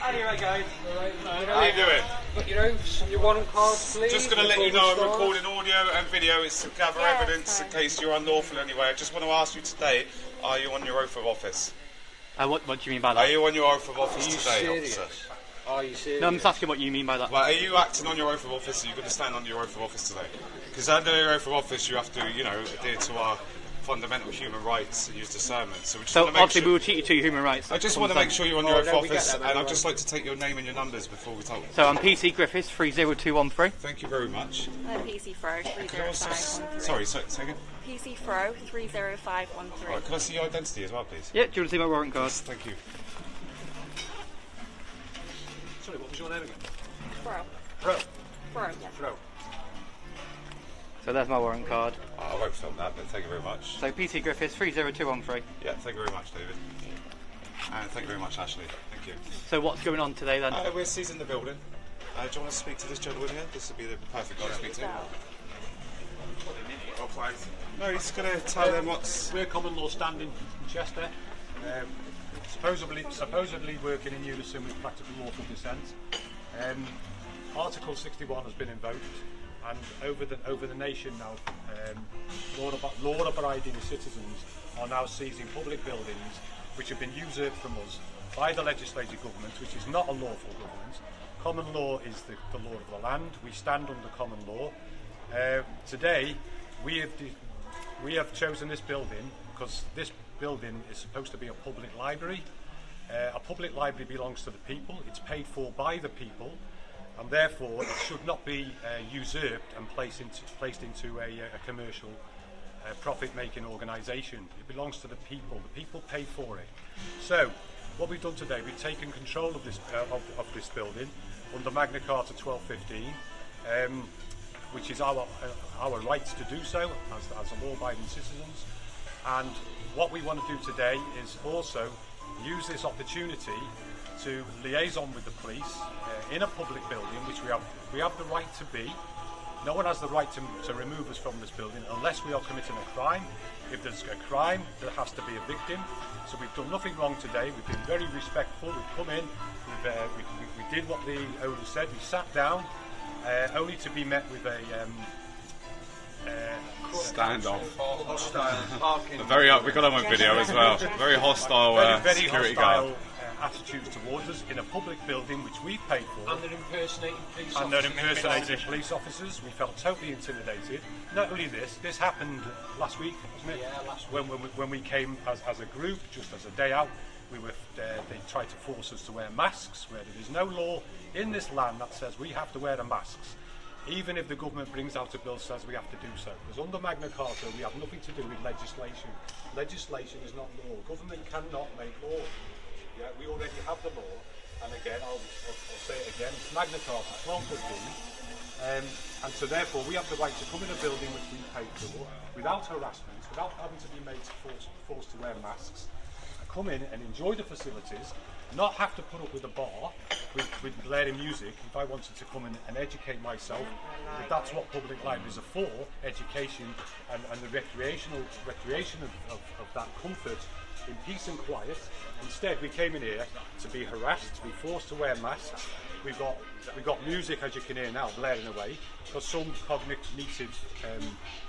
Anyway, guys, how you doing? Got your oaths and your warrant cards, please. Just going to let you know I'm recording audio and video. It's to gather evidence in case you're unlawful anyway. I just want to ask you today, are you on your oath of office? What do you mean by that? Are you on your oath of office today, serious? officer? Are you serious? No, I'm just asking what you mean by that. Well, are you acting on your oath of office? Are you going to stand on your oath of office today? Because under your oath of office, you have to, adhere to our fundamental human rights and use discernment. So, obviously we will treat you to your human rights. I just want to make sure you're on your oath of office, and I'd just like to take your name and your numbers before we talk. So I'm PC Griffiths, 30213. Thank you very much. PC Fro, 30513. Sorry, say again? PC Fro, 30513. Right, can I see your identity as well, please? Yeah, do you want to see my warrant card? Yes, thank you. Sorry, what was your name again? Fro. Fro. Fro, yeah. Fro. So there's my warrant card. I won't film that, but thank you very much. So PC Griffiths, 30213. Yeah, thank you very much, David. And thank you very much, Ashley. Thank you. So what's going on today then? We're seizing the building. Do you want to speak to this gentleman here? This would be the perfect guy to speak to. No, he's going to tell them what's... We're common law standing in Chester. Supposedly working in unison with practical lawful dissent. Article 61 has been invoked, and over the nation now, law-abiding citizens are now seizing public buildings which have been usurped from us by the legislative government, which is not a lawful government. Common law is the law of the land. We stand under common law. Today, we have chosen this building because this building is supposed to be a public library. A public library belongs to the people. It's paid for by the people, and therefore it should not be usurped and placed into a commercial profit-making organisation. It belongs to the people. The people pay for it. So what we've done today, we've taken control of this building under Magna Carta 1215, which is our rights to do so as a law-abiding citizens. And what we want to do today is also use this opportunity to liaison with the police in a public building, which we have the right to be. No one has the right to remove us from this building unless we are committing a crime. If there's a crime, there has to be a victim. So we've done nothing wrong today. We've been very respectful. We've come in. We did what the owner said. We sat down, only to be met with a standoff. Hostile. We got on with video as well. Very hostile security guard. Attitudes towards us in a public building which we paid for. And they're impersonating police officers. And they're impersonating police officers. We felt totally intimidated. Not only this happened last week, wasn't it? Yeah, last week. When we came as a group, just as a day out, they tried to force us to wear masks, where there is no law in this land that says we have to wear the masks. Even if the government brings out a bill that says we have to do so. Because under Magna Carta we have nothing to do with legislation. Legislation is not law. Government cannot make law. Yeah, we already have the law, and again, I'll say it again, it's Magna Carta 1215, and so therefore we have the right to come in a building which we pay for, without harassment, without having to be made forced to wear masks, come in and enjoy the facilities, not have to put up with a bar, with blaring music. If I wanted to come in and educate myself, that's what public libraries are for, education and the recreation of that comfort in peace and quiet. Instead, we came in here to be harassed, to be forced to wear masks. We got music, as you can hear now, blaring away, because some cognitive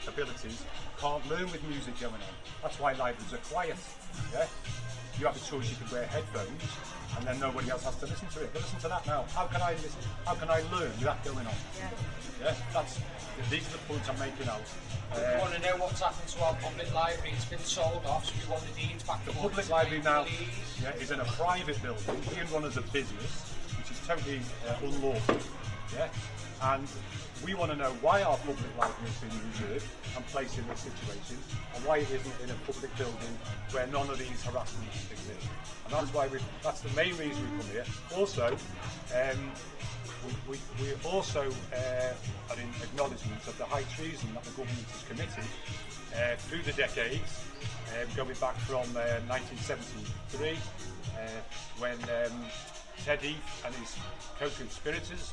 abilities can't learn with music going on. That's why libraries are quiet. Yeah? You have a choice. You can wear headphones, and then nobody else has to listen to it. But listen to that now. How can I listen? How can I learn with that going on? Yeah. These are the points I'm making out. We want to know what's happened to our public library. It's been sold off, so we want the deeds back. The public library now is in a private building, being run as a business, which is totally unlawful. Yeah, and we want to know why our public library has been reserved and placed in this situation, and why it isn't in a public building where none of these harassments exist. And that's why that's the main reason we come here. Also, we also are in acknowledgement of the high treason that the government has committed through the decades, going back from 1973, when Ted Heath and his co-conspirators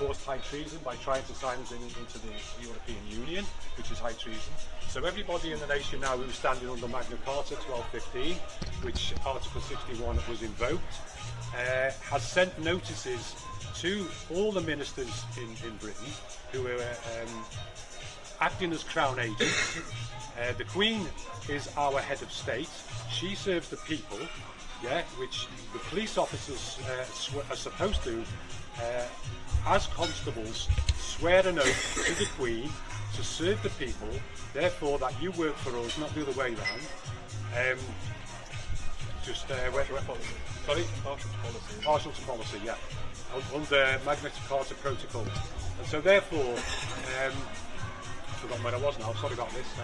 caused high treason by trying to sign us into the European Union, which is high treason. So everybody in the nation now who's standing under Magna Carta 1215, which Article 61 was invoked, has sent notices to all the ministers in Britain who are acting as Crown agents. The Queen is our head of state. She serves the people, yeah, which the police officers are supposed to, as constables, swear an oath to the Queen to serve the people, therefore that you work for us, not the other way round. Sorry? Partial to policy, yeah. Under Magna Carta Protocol. And so therefore, I've forgotten where I was now, sorry about this. So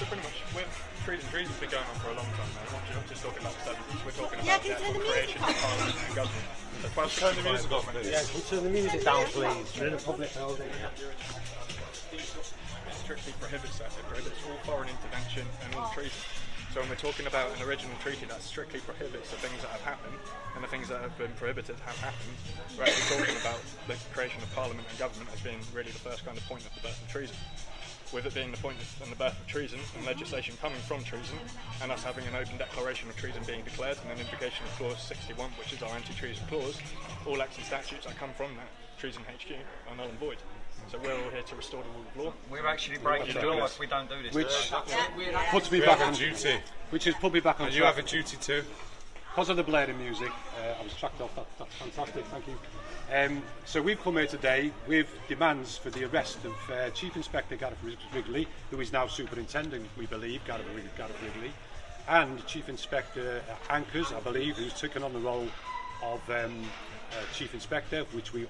pretty much, with treason's been going on for a long time now, not just talking about the 70s, we're talking about the actual creation of Parliament and government. As well as Turn the music off, please. Yeah, can you turn the music down, please? We're in a public building. It strictly prohibits that. It prohibits all foreign intervention and all treason. So when we're talking about an original treaty that strictly prohibits the things that have happened, and the things that have been prohibited have happened, we're actually talking about the creation of Parliament and government as being really the first kind of point of the birth of treason. With it being the point and the birth of treason, and legislation coming from treason, and us having an open declaration of treason being declared, and an invocation of clause 61, which is our anti-treason clause, all acts and statutes that come from that treason HQ are null and void. So we're all here to restore the rule of law. We're actually breaking the law if we don't do this. Which puts We me back have on a duty. which has put me back on And track. you have a duty too. Because of the blaring music, I was tracked off. That's fantastic, thank you. So we've come here today with demands for the arrest of Chief Inspector Gareth Wrigley, who is now Superintendent, we believe, Gareth Wrigley, and Chief Inspector Ankers, I believe, who's taken on the role of Chief Inspector, which we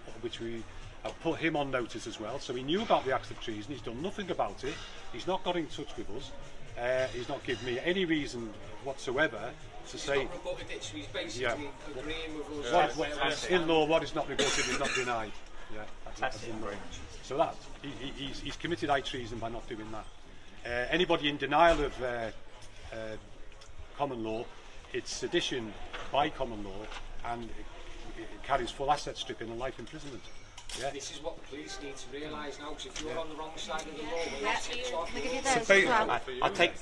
have put him on notice as well. So he knew about the acts of treason, he's done nothing about it, he's not got in touch with us, he's not given me any reason whatsoever to say... He's not rebutted it, so he's basically agreeing with us. In law, what is not rebutted is not denied. Yeah, that's in law. So that he's committed high treason by not doing that. Anybody in denial of common law, it's sedition by common law, and it carries full asset stripping and life imprisonment. Yeah. This is what the police need to realise now, because if you're on the wrong side of the law, we'll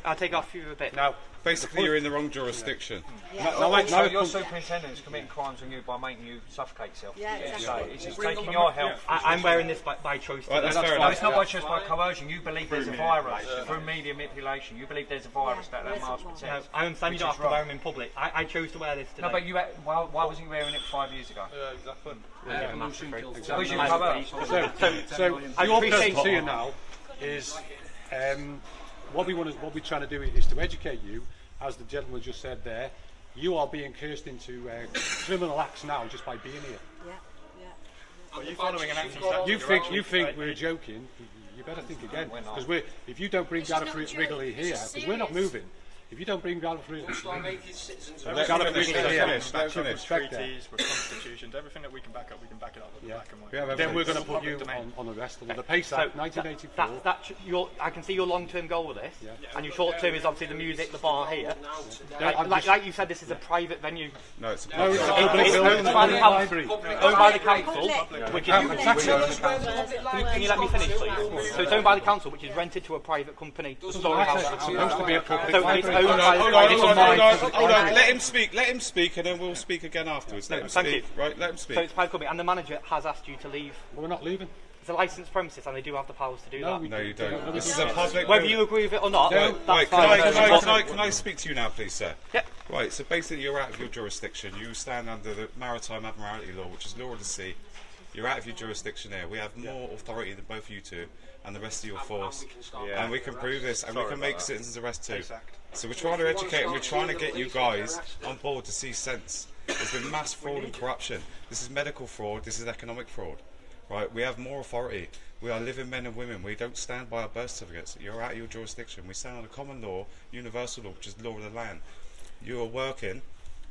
I'll take off you a bit. Now, Basically, you're in the wrong jurisdiction. So your superintendent is committing crimes on you by making you suffocate yourself. Yeah, exactly. So it's just taking your health. I'm wearing this by choice. Right, that's fair No, enough. it's not by choice, by coercion. You believe there's a virus through media manipulation. You believe there's a virus that mask No, protects. I understand you which don't is have to wear wrong. them in public. I chose to wear this today. No, but you. Why wasn't you wearing it 5 years ago? So was you covered? So your purpose here now is what we're trying to do is to educate you, as the gentleman just said there. You are being cursed into criminal acts now just by being here. Are you following an action statute? You think we're joking? You better think again, because if you don't bring Gareth Wrigley here, because we're not moving. If you don't bring Gareth Wrigley here, Treaties, with constitutions, everything that we can back up, we can back it up with black and white. then we're going to put you on arrest under the PACE Act 1984. I can see your long-term goal with this, and your short-term is obviously the music, the bar here. I'm Like you said, this is a private venue. No, it's a it's a public It's building, owned by the library. Owned by the council, which is... Can you let me finish, please? So it's owned by the council, which is rented to a private company. It's supposed to be a public So it's library. owned by the Hold on. Let him speak, and then we'll speak again afterwards. Let him Thank speak. you. Right, let him So speak. it's private company, and the manager has asked you to leave. We're not leaving. It's a licensed premises, and they do have the powers to do that. No, you don't. This is a public. Whether you agree with it or not, Right, that's can fine. I speak to you now, please, sir? Yep. Right, so basically you're out of your jurisdiction. You stand under the Maritime Admiralty Law, which is law of the sea. You're out of your jurisdiction here. We have more authority than both you two and the rest of your force. And we can prove this, and we can make citizens arrest too. So we're trying to educate and we're trying to get you guys on board to see sense. There's been mass fraud and corruption. This is medical fraud, this is economic fraud. Right, we have more authority. We are living men and women. We don't stand by our birth certificates. You're out of your jurisdiction. We stand on the common law, universal law, which is law of the land. You are working,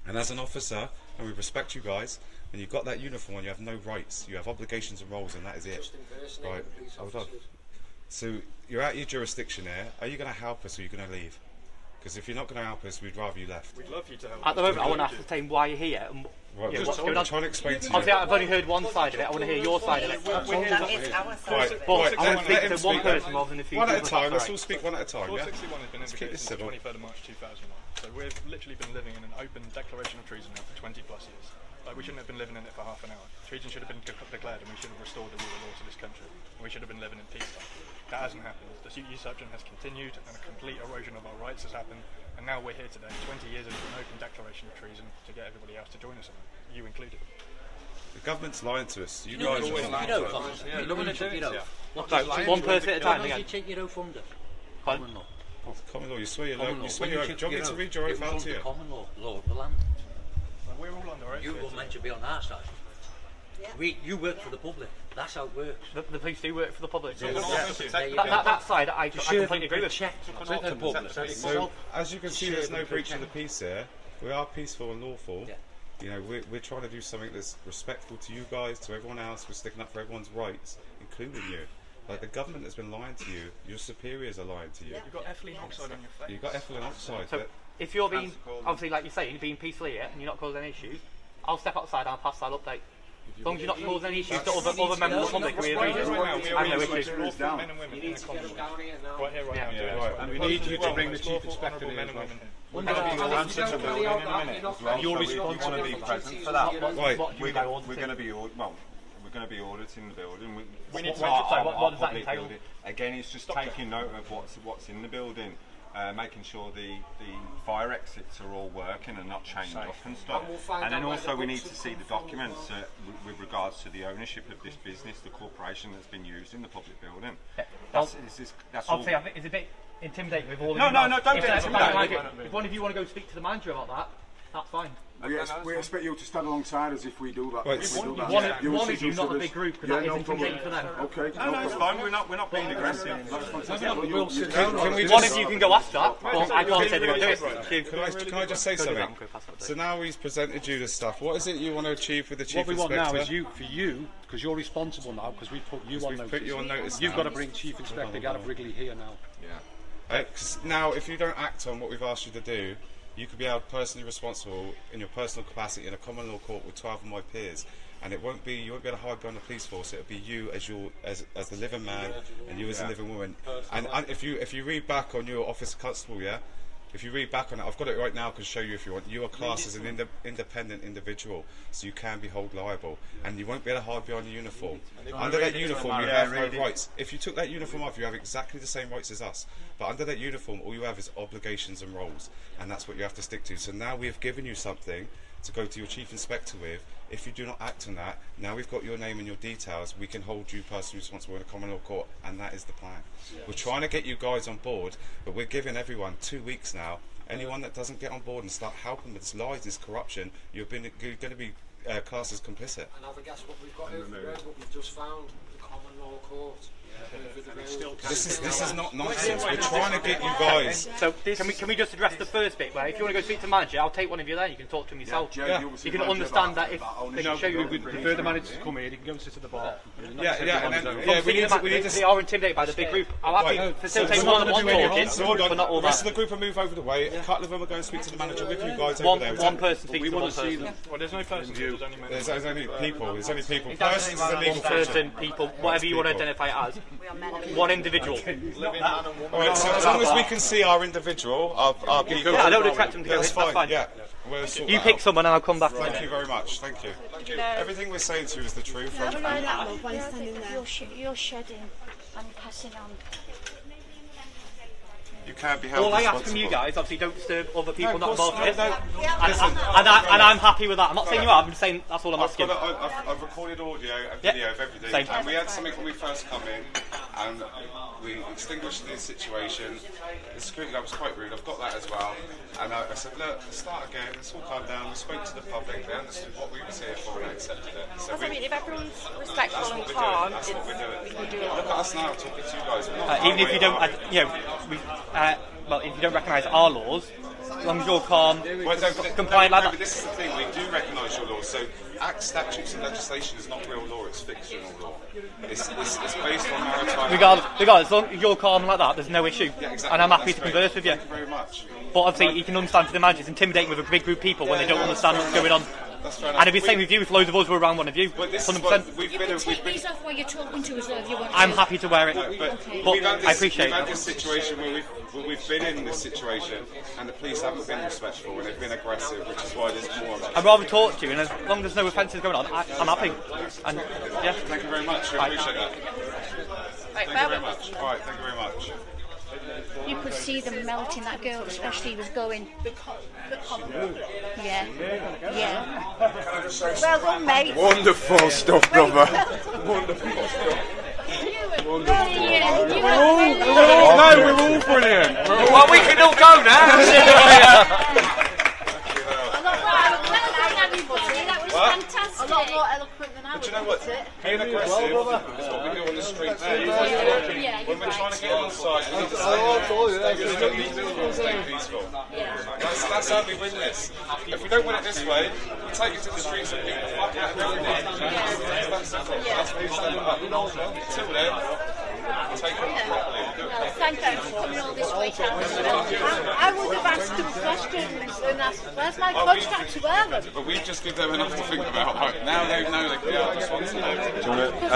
and as an officer, and we respect you guys, and you've got that uniform, you have no rights. You have obligations and roles, and that is it. Right, hold on. So you're out of your jurisdiction here. Are you going to help us, or are you going to leave? Because if you're not going to help us, we'd rather you left. We'd love you to help At the us. moment, I want to ascertain why you're here. And, Right, yeah, just what's going on. trying to explain to you. Obviously, I've only heard one side of it. I want to hear your side of it. We're here That today. is our Right, side. But right, I want to let speak him to speak one then. person rather than a few One at a people. time, let's Right. all speak one at a time, yeah? 461 has been Let's keep indicated this since the civil. 23rd of March 2001. So we've literally been living in an open declaration of treason now for 20 plus years. Like, we shouldn't have been living in it for half an hour. Treason should have been declared and we should have restored the rule of law to this country. And we should have been living in peace. That hasn't happened. The usurpation has continued and a complete erosion of our rights has happened. And now we're here today, 20 years into an open declaration of treason to get everybody else to join us in it, you included. The government's lying to us. You No, guys you are lying to us. Right, one person at a time again. You take your oath under? Pardon? Common law. Common law, you swear your Common oath. law. You swear When your you oath. Do you want me to read your oath out to you? Common law of the land. Well, we're all under oath. You were meant to be on our side. You work for the public. That's how it works. The police do work for the public. There you go. That side, I completely agree with. The public. So, as you can see, there's no breach of the peace here. We are peaceful and lawful. Yeah. You know, we're trying to do something that's respectful to you guys, to everyone else. We're sticking up for everyone's rights, including you. Like, the government has been lying to you. Your superiors are lying to you. You've got ethylene oxide on your face. You've got ethylene oxide. So, if you're being, obviously, like you say, you're being peaceful here and you're not causing any issues, I'll step outside and I'll pass that update. As long as you're not causing any issues to other members of the public, we agree. I have no issues. Lawful men and women in the Commonwealth. Right here, right now. Yeah, doing right. this. We need you to bring the It's chief lawful, inspector honourable in men as and well. women here. We're going to be answered to the building in a minute as well. You're So we want responsible to be for present for that. Right. We're going to be we're going to be auditing the building. We need to Part sorry, of what our does that public entail? building. Again, it's just taking note of what's in the building, making sure the fire exits are all working and not chained up and stuff. And then also we need to see the documents with regards to the ownership of this business, the corporation that's been used in the public building. That's all. Obviously, I think it's a bit intimidating with all of No, you. no, no, don't If get intimidated. if one of you want to go speak to the manager about that, that's fine. We expect you to stand alongside us if we do that. Right, If we do that. One You of assist you, us not with a big this. group, because Yeah, that is no problem. intimidating for them. Okay. No, it's fine. We're not being aggressive. Can we One just, of you can go ask that, but I can't say they're going to do it. can I just say something? So now he's presented you the stuff. What is it you want to achieve with the chief What we want inspector? now is for you, because you're responsible now, because we put you on We've notice. put you on notice You've now. got to bring Chief Inspector Gareth Wrigley here now. 'Cause now, if you don't act on what we've asked you to do, you could be held personally responsible in your personal capacity in a common law court with 12 of my peers, and you won't be able to hide behind the police force. It'll be you as as the living man, and you as the living woman. And if you read back on your officer constable, if you read back on it, I've got it right now. I can show you if you want. You are classed as an independent individual, so you can be held liable, and you won't be able to hide behind the uniform. Under that uniform, you have no rights. If you took that uniform off, you have exactly the same rights as us. But under that uniform, all you have is obligations and roles, and that's what you have to stick to. So now we have given you something to go to your chief inspector with. If you do not act on that, now we've got your name and your details, we can hold you personally responsible in a common law court, and that is the plan. We're trying to get you guys on board, but we're giving everyone 2 weeks now. Anyone that doesn't get on board and start helping with this lies, this corruption, you're going to be classed as complicit. And have a guess what we've got over there, what we've just found, the common law court. This is not nonsense. We're trying to get you guys. So can we just address the first bit where if you want to go speak to the manager, I'll take one of you there. You can talk to him yourself. You can understand that if they can show you. We prefer the manager to come here. He can go and sit at the bar. We need to. They are intimidated by the big group. I'll have to facilitate more than one talking, but not all The rest of that. the group will move over the way. A couple of them are going to speak to the manager with you guys over there. One person speaks to one person. Well, there's no person. There's only men. There's only people. There's only people. Persons is a legal One function. person, people, whatever you want to identify it as. One individual. Alright, so as long as we can see our individual, our people. Yeah, I don't expect them to go. That's That's fine. Yeah. We'll sort You that pick out. someone and I'll come back. Thank you very much. Thank you. Everything we're saying to you is the truth. You're shedding and passing on. You can't be held All I ask responsible. from you guys, obviously, don't disturb other people of not course, involved in it. no. And I'm happy with that. I'm not saying you are. I'm just saying that's all I'm asking. I've recorded audio and video of everything, Same. and we had something when we first come in, and we extinguished the situation. The security guard was quite rude. I've got that as well, and I said, look, let's start again. Let's all calm down. We spoke to the public. They understood what we were here for, and they accepted it. So I mean, if everyone's respectful that's and what we're calm, doing. That's what we're doing. we can do a lot Look at us now talking to you guys. We're not Even if you don't, well, if you don't recognise our laws, as long as you're calm, compliant like that. But this is the thing, we do recognise your laws. So acts, statutes and legislation is not real law, it's fictional law. It's based on maritime... Regardless, as long as you're calm like that, there's no issue. Yeah, exactly. And I'm happy to converse with you. Thank you very much. But obviously, you can understand to the managers, intimidating with a big group of people when they don't understand what's going on. That's fair enough. And it'd be the same with you if loads of us were around one of you. 100%. You can take these off while you're talking to us, though, if you want to. I'm happy to wear it. But I appreciate we've had it. this situation where we've been in this situation and the police haven't been respectful and they've been aggressive, which is why there's more of it. I'd rather talk to you, and as long as there's no offences going on, I'm happy. And yeah. Thank you very much. I appreciate that. Right, Thank you very much. All right, thank you very much. You could see them melting, that girl especially was going. Yeah. Well done, mate. Wonderful stuff, brother. Wonderful stuff. We're all brilliant. Well, we can all go now. Fantastic. A lot more eloquent than I But you know what? Being aggressive is what we do on the streets. When we're trying to get inside, we need to stay peaceful. That's how we win this. If we don't win it this way, we take it to the streets and beat the fuck out of everything. That's simple. That's how you stand up. Until then, take it properly. Well, thank you for coming all this way down. I would have asked them questions and asked, where's my contract to wear them? But we just give them enough to think about. Now they know they can be out just once a day. Do you want to,